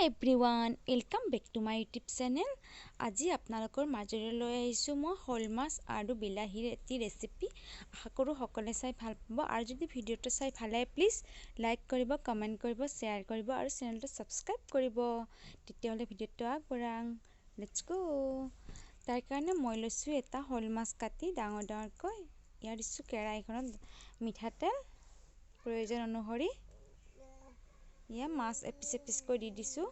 Everyone welcome back to my YouTube channel. आज आपनालोকৰ মাজলৈ লৈ আহিছো মই হল মাছ আৰু বিলাহীৰ এটি ৰেচিপি। আশা কৰো সকলোৱে চাই ভাল পাব আৰু যদি ভিডিওটো চাই ভাল লাগে প্লিজ লাইক কৰিব, কমেন্ট কৰিব, শেয়াৰ কৰিব আৰু চেনেলটো সাবস্ক্ৰাইব কৰিব। তেতিয়াহলে ভিডিওটো আগবঢ়াং। Let's go. তাৰ কাৰণে মই লৈছো এটা হল মাছ কাটি ডাঙৰ ডাঙৰকৈ। ইয়াৰ দিছো কেৰাহীখনত মিঠাতেল প্ৰয়োজন অনুসৰি। या माছ एपिस एपिस को दी दिसु।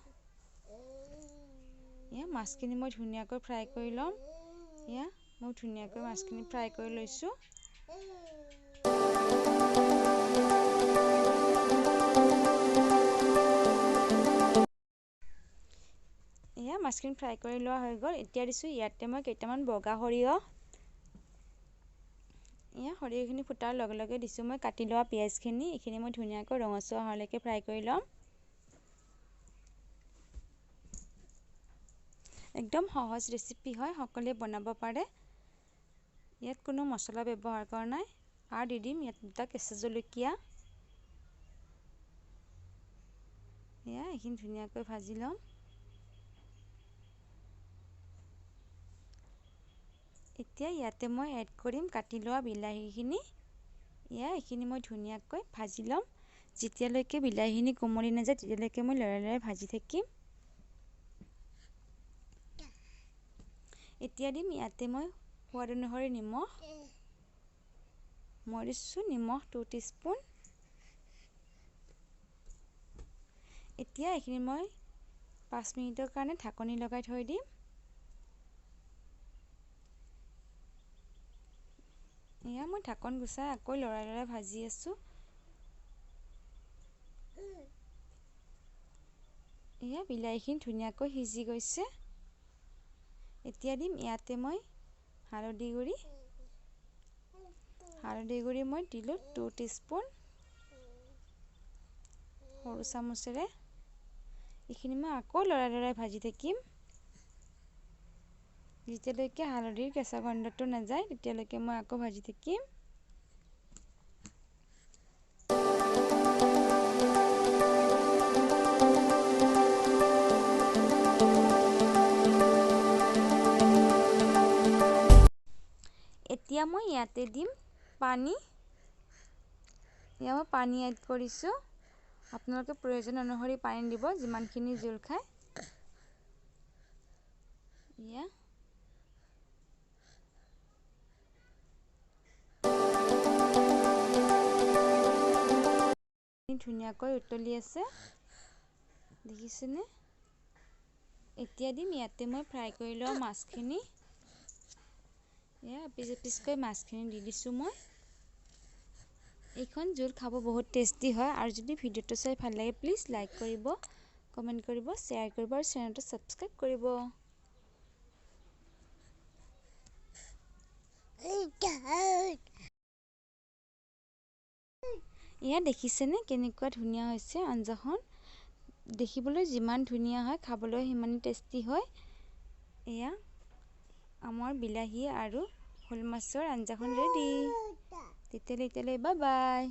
या माছখিনি মই ধুনিয়াকৈ ফ্ৰাই কৰি লম। या মই ধুনিয়াকৈ মাছখিনি ফ্ৰাই কৰি লৈছো। या মাছখিনি ফ্ৰাই কৰি লোৱা হৈ গল। এতিয়া দিছো ইয়াতে মই কেইটামান বগা সৰিয়হ। या সৰিয়হখিনি ফুটাৰ লগে লগে দিছো মই কাটি লোৱা পিয়াজখিনি। এখিনি মই ধুনিয়াকৈ ৰঙচুৱা হোৱালৈকে ফ্ৰাই কৰি লম। एकदम সহজ ৰেচিপি হয়, সকলোৱে বনাব পাৰে। ইয়াত কোনো মছলা ব্যৱহাৰ কৰা নাই। আৰু দি দিম ইয়াত দুটা কেঁচা জলকীয়া। या এখিনি ধুনিয়াকৈ ভাজি লম। এতিয়া ইয়াতে মই এড কৰিম কাটি লোৱা বিলাহীখিনি। या এখিনি মই ধুনিয়াকৈ ভাজি লম। যেতিয়ালৈকে বিলাহীখিনি কোমলি নাযায় তেতিয়ালৈকে মই লৰাই লৰাই ভাজি থাকিম। এতিয়া দিম ইয়াতে মই সোৱাদ অনুসৰি নিমখ। মই দিছো নিমখ 2 টিস্পুন। এতিয়া এখিনি মই 5 মিনিটৰ কাৰণে ঢাকনি লগাই থৈ দিম। या মই ঢাকন গুছাই আকৌ লৰাই লৰাই ভাজি আছো। या বিলাহীখিনি ধুনিয়াকৈ সিজি গৈছে। এতিয়া দিম ইয়াতে মই হালধি গুড়ি মই দিলো 2 টিস্পুন। সৰু চামুচেৰে এখিনি মই আকৌ লৰাই লৰাই ভাজি থাকিম। যেতিয়ালৈকে হালধিৰ কেঁচা গন্ধটো নাযায় তেতিয়ালৈকে মই আকৌ ভাজি থাকিম। এতিয়া মই ইয়াতে দিম পানী। মই পানী এড কৰিছো। আপোনালোকে প্ৰয়োজন অনুসৰি পানী দিব যিমানখিনি জোল খায়। ধুনিয়াকৈ উতলি আছে, দেখিছেনে? এতিয়া দিম ইয়াতে মই ফ্ৰাই কৰি লোৱা মাছখিনি। এপিচ এপিচকৈ মাছখিনি দি দিছো মই। এইখন জোল খাব বহুত টেষ্টি হয় আৰু যদি ভিডিওটো চাই ভাল লাগে প্লিজ লাইক কৰিব, কমেন্ট কৰিব, শেয়াৰ কৰিব আৰু চেনেলটো সাবস্ক্ৰাইব কৰিব। দেখিছেনে কেনেকুৱা ধুনিয়া হৈছে আঞ্জাখন। দেখিবলৈ যিমান ধুনিয়া হয় খাবলৈ সিমান টেষ্টি হয়। আমাৰ বিলাহী আৰু শোল মাছৰ আঞ্জাখন ৰেডি। তেতিয়ালৈ বাই বাই।